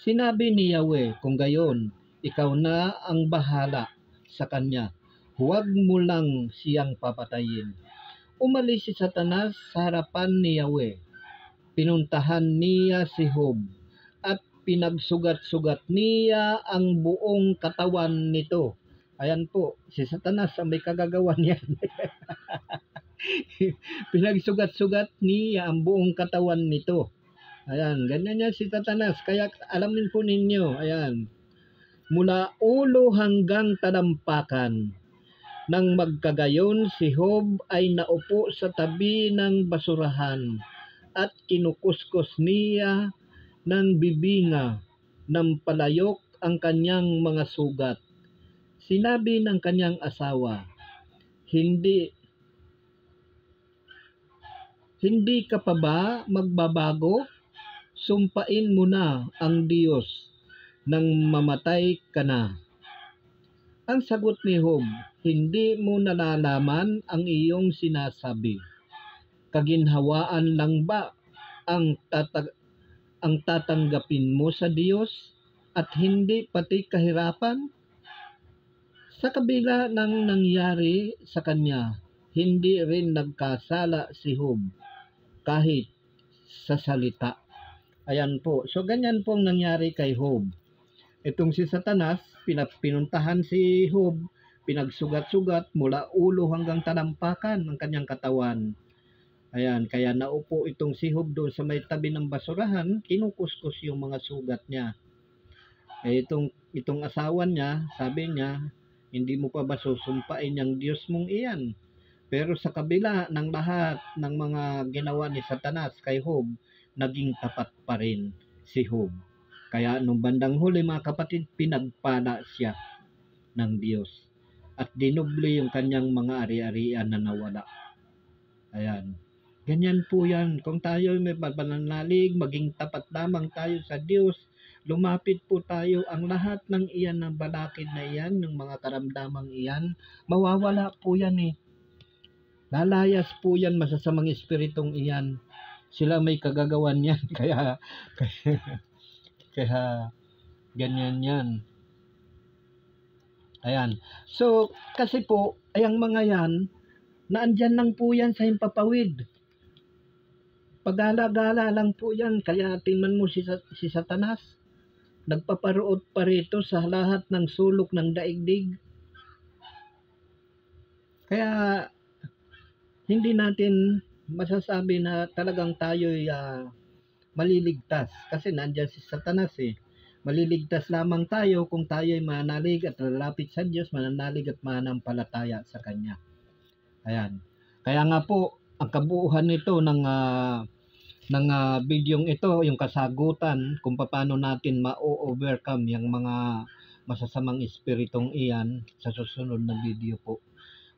[SPEAKER 1] Sinabi ni Yahweh, kung gayon, ikaw na ang bahala sa kanya. Huwag mo lang siyang papatayin. Umalis si Satanas sa harapan ni Yahweh. Pinuntahan niya si Job at pinagsugat-sugat niya ang buong katawan nito. Ayan po, si Satanas ang may kagagawan yan. Pinagsugat-sugat niya ang buong katawan nito. Ayan, ganyan yan si Satanas. Kaya alamin po ninyo, ayan, mula ulo hanggang talampakan. Nang magkagayon, si Job ay naupo sa tabi ng basurahan at kinukuskus niya ng bibinga ng palayok ang kanyang mga sugat. Sinabi ng kanyang asawa, Hindi ka pa ba magbabago? Sumpain mo na ang Diyos nang mamatay ka na. Ang sagot ni Job, hindi mo nalalaman ang iyong sinasabi. Kaginhawaan lang ba ang tatanggapin mo sa Diyos at hindi pati kahirapan? Sa kabila ng nangyari sa kanya, hindi rin nagkasala si Job kahit sa salita. Ayan po. So ganyan po ang nangyari kay Job. Itong si Satanas, pinuntahan si Job, pinagsugat-sugat mula ulo hanggang talampakan ng kanyang katawan. Ayan, kaya naupo itong si Job doon sa may tabi ng basurahan, kinukuskus yung mga sugat niya. Itong asawa niya, sabi niya, hindi mo pa ba susumpain ang Diyos mong iyan? Pero sa kabila ng lahat ng mga ginawa ni Satanas kay Job, naging tapat pa rin si Job. Kaya nung bandang huli mga kapatid, pinagpala siya ng Diyos at dinubli yung kanyang mga ari-arian na nawala. Ayan. Ganyan po yan. Kung tayo may pananalig, maging tapat lamang tayo sa Diyos, lumapit po tayo, ang lahat ng iyan, ng balakid na iyan, ng mga karamdamang iyan, mawawala po yan eh. Lalayas po yan, masasamang espiritong iyan. Sila may kagagawan yan. Kaya ganyan yan. Ayan. So, kasi po, ayang mga yan, naandyan lang po yan sa himpapawid. Pagala-gala lang po yan. Kaya tingnan mo si Satanas, nagpaparoot pa rito sa lahat ng sulok ng daigdig. Kaya hindi natin masasabi na talagang tayo'y maliligtas. Kasi nandyan si Satanas eh. Maliligtas lamang tayo kung tayo'y manalig at lalapit sa Diyos, mananalig at manampalataya sa Kanya. Ayan. Kaya nga po, ang kabuuhan nito ng bidyong ito, yung kasagutan kung paano natin ma-overcome yung mga masasamang espiritong iyan sa susunod na video po.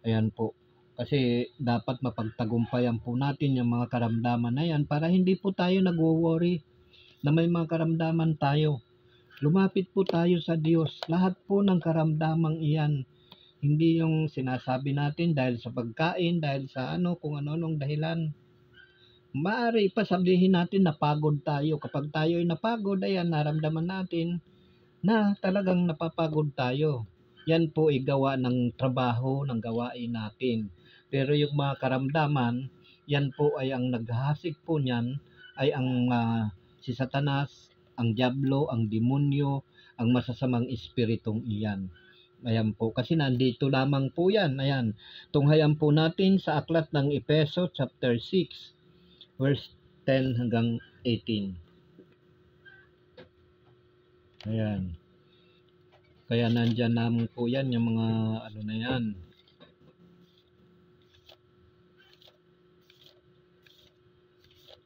[SPEAKER 1] Ayan po. Kasi dapat mapagtagumpayan po natin yung mga karamdaman na yan para hindi po tayo nagwo-worry na may mga karamdaman tayo. Lumapit po tayo sa Diyos. Lahat po ng karamdamang iyan. Hindi yung sinasabi natin dahil sa pagkain, dahil sa kung ano-anong dahilan. Maaari pa sabihin natin na pagod tayo. Kapag tayo ay napagod, ayan, naramdaman natin na talagang napapagod tayo. Yan po ay gawa ng trabaho, ng gawain natin. Pero yung mga karamdaman, yan po ay ang naghahasik po niyan ay ang si Satanas, ang diablo, ang demonyo, ang masasamang espiritong iyan. Ayan po, kasi nandito lamang po yan. Ayan, tunghayan po natin sa aklat ng Efeso chapter 6, verse 10 hanggang 18. Ayan. Kaya nandyan naman po yan, yung mga ano na yan.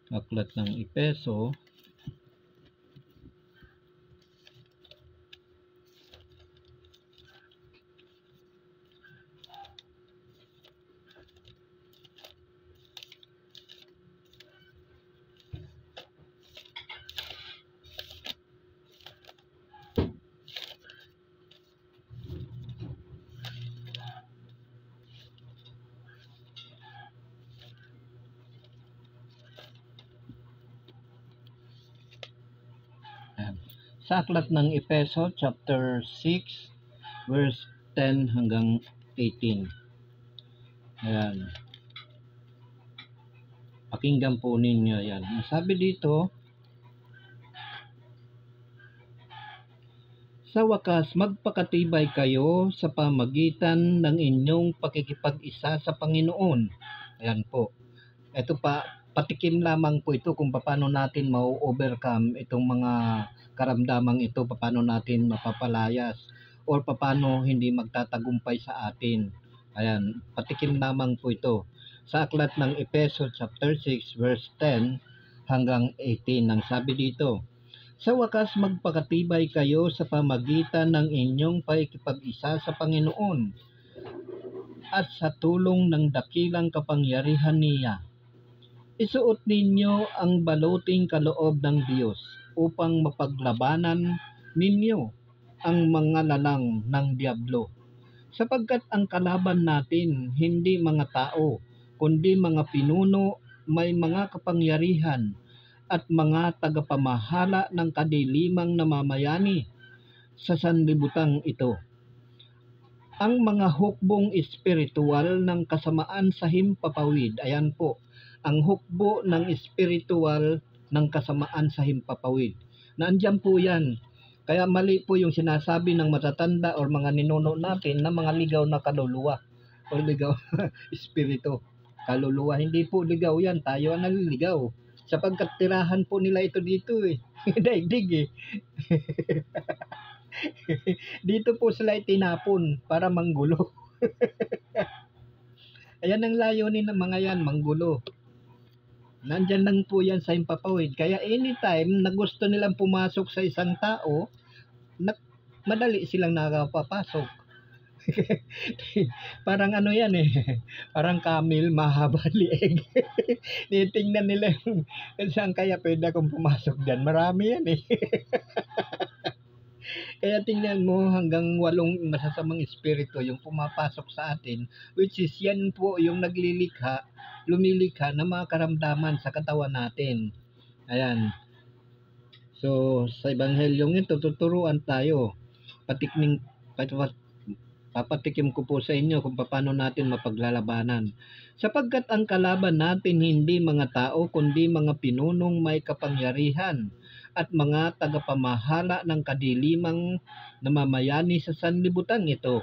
[SPEAKER 1] Aklat ng Epeso. Ayan. Sa aklat ng Epeso, chapter 6, verse 10 hanggang 18. Ayan. Pakinggan po ninyo yan. Sabi dito, sa wakas, magpakatibay kayo sa pamagitan ng inyong pakikipag-isa sa Panginoon. Ayan po. Ito pa, patikim lamang po ito kung paano natin ma-overcome itong mga karamdamang ito, paano natin mapapalayas, or paano hindi magtatagumpay sa atin. Ayan, patikim lamang po ito. Sa aklat ng Epeso chapter 6 verse 10 hanggang 18, ang sabi dito, sa wakas magpakatibay kayo sa pamagitan ng inyong pakikipag-isa sa Panginoon at sa tulong ng dakilang kapangyarihan niya. Isuot ninyo ang baluting kaloob ng Diyos upang mapaglabanan ninyo ang mga lalang ng diablo. Sapagkat ang kalaban natin hindi mga tao, kundi mga pinuno, may mga kapangyarihan at mga tagapamahala ng kadilimang namamayani sa sanlibutan ito. Ang mga hukbong espiritual ng kasamaan sa himpapawid. Ayan po, ang hukbo ng espiritual ng kasamaan sa himpapawid. Nandiyan po yan. Kaya mali po yung sinasabi ng matatanda o mga ninuno natin na mga ligaw na kaluluwa o ligaw espiritu. Kaluluwa, hindi po ligaw yan. Tayo ang naliligaw. Sapagkat tirahan po nila ito dito eh. Daigdig eh. Dito po sila itinapon para manggulo. Ayan ang layunin ng mga yan, manggulo. Nandyan lang po yan sa himpapawid. Kaya anytime na gusto nilang pumasok sa isang tao, madali silang nakapapasok. Parang ano yan eh, parang camel, mahaba lieg. Titingnan nila yung saan kaya pwede akong pumasok dyan. Marami yan eh. Kaya tingnan mo hanggang 8 masasamang espiritu yung pumapasok sa atin, which is yan po yung lumilikha ng mga karamdaman sa katawan natin. Ayan. So, sa ebanghelyong ito, tuturuan tayo. Papatikim ko po sa inyo kung paano natin mapaglalabanan. Sapagkat ang kalaban natin hindi mga tao, kundi mga pinunong may kapangyarihan at mga tagapamahala ng kadilimang namamayani sa sanlibutan ito.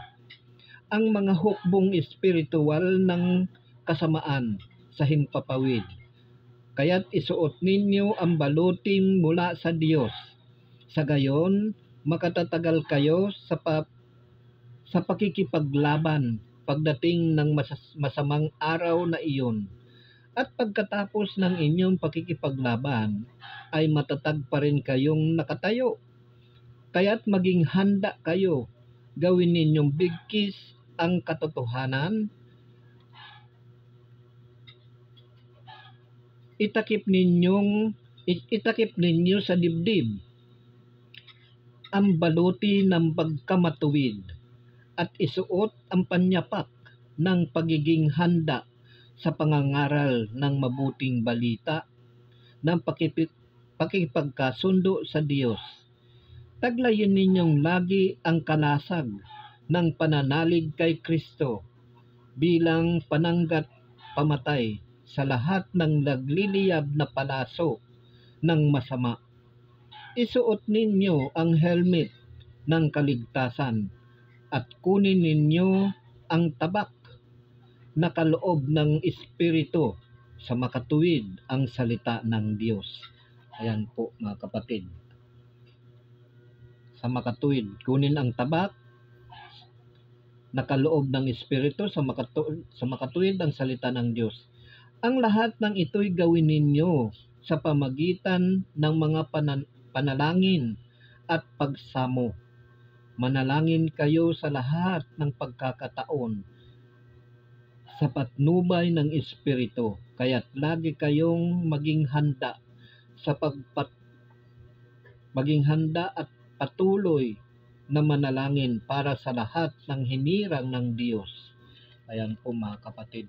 [SPEAKER 1] Ang mga hukbong espiritual ng kasamaan sa himpapawid. Kaya't isuot ninyo ang baluting mula sa Diyos. Sa gayon, makatatagal kayo sa pakikipaglaban pagdating ng masamang araw na iyon. At pagkatapos ng inyong pakikipaglaban, ay matatag pa rin kayong nakatayo. Kaya't maging handa kayo, gawin ninyong bigkis ang katotohanan, itakip ninyo sa dibdib ang baluti ng pagkamatuwid at isuot ang panyapak ng pagiging handa sa pangangaral ng mabuting balita ng pakikipagkasundo sa Diyos. Taglayin ninyong lagi ang kalasag ng pananalig kay Kristo bilang pananggat pamatay sa lahat ng nagliliyab na palaso ng masama. Isuot ninyo ang helmet ng kaligtasan at kunin ninyo ang tabak na kaloob ng Espiritu sa makatuwid ang salita ng Diyos. Ayan po mga kapatid. sa makatuwid. Kunin ang tabak, nakaloob ng Espiritu sa makatuwid ang salita ng Diyos. Ang lahat ng ito'y gawin ninyo sa pamagitan ng mga panalangin at pagsamo. Manalangin kayo sa lahat ng pagkakataon sa patnubay ng Espiritu, kaya't lagi kayong maging handa at patuloy na manalangin para sa lahat ng hinirang ng Diyos. Ayan po mga kapatid.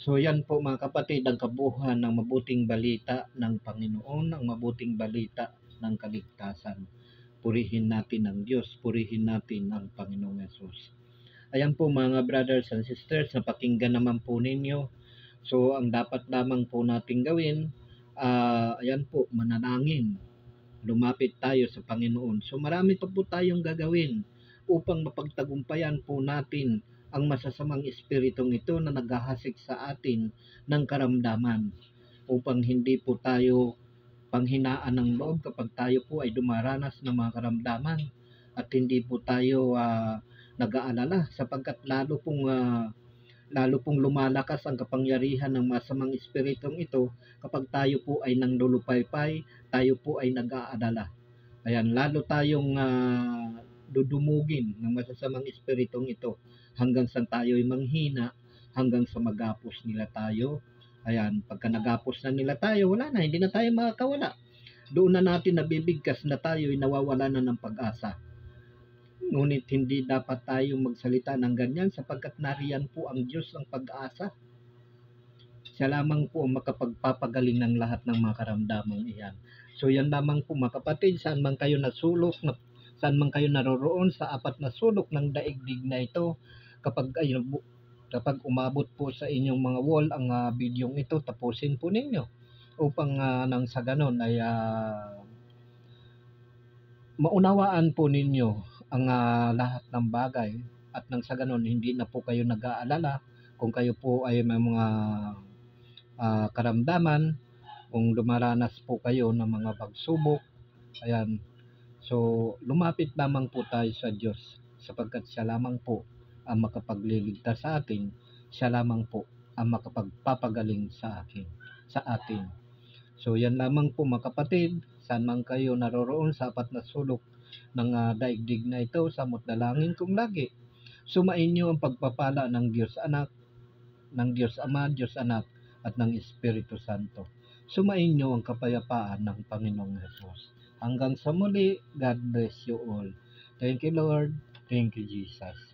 [SPEAKER 1] So yan po mga kapatid ang kabuuan ng mabuting balita ng Panginoon, ang mabuting balita ng kaligtasan. Purihin natin ang Diyos, purihin natin ang Panginoong Yesus. Ayan po mga brothers and sisters, napakinggan naman po ninyo. So ang dapat lamang po natin gawin, ayan po, manalangin. Lumapit tayo sa Panginoon. So marami pa po tayong gagawin upang mapagtagumpayan po natin ang masasamang espiritong ito na naghahasik sa atin ng karamdaman, upang hindi po tayo panghinaan ng loob kapag tayo po ay dumaranas ng mga karamdaman, at hindi po tayo nag-aalala sapagkat lalo pong lumalakas ang kapangyarihan ng masamang espiritong ito kapag tayo po ay nanglulupaypay, tayo po ay nag-aalala. Ayan, lalo tayong dudumugin ng masasamang espiritong ito hanggang sa tayo ay manghina, hanggang sa magapos nila tayo. Ayan, pagka nagapos na nila tayo, wala na, hindi na tayo makakawala. Doon na natin nabibigkas na tayo ay nawawala na ng pag-asa. Ngunit hindi dapat tayong magsalita ng ganyan sapagkat nariyan po ang Diyos ng pag-asa. Siya lamang po ang makapagpapagaling ng lahat ng mga karamdamang iyan. So yan lamang po mga kapatid, saan man kayo nasulok, saan man kayo naroroon sa apat na sulok ng daigdig na ito, kapag umabot po sa inyong mga wall ang bidyong ito, tapusin po ninyo upang nang sa ganon ay maunawaan po ninyo ang lahat ng bagay, at nang sa ganon hindi na po kayo nag-aalala kung kayo po ay may mga karamdaman, kung lumaranas po kayo ng mga pagsubok. Ayan, so lumapit lamang po tayo sa Diyos sapagkat siya lamang po ang makapagliligtas sa atin, siya lamang po ang makapagpapagaling sa atin. So yan lamang po mga kapatid, saan man kayo naroroon sa apat na sulok ng daigdig na ito, samot dalangin kong lagi, sumain niyo ang pagpapala ng Diyos Anak, ng Diyos Ama, Diyos Anak, at ng Espiritu Santo. Sumain niyo ang kapayapaan ng Panginoong Hesus. Hanggang sa muli, God bless you all. Thank you Lord, thank you Jesus.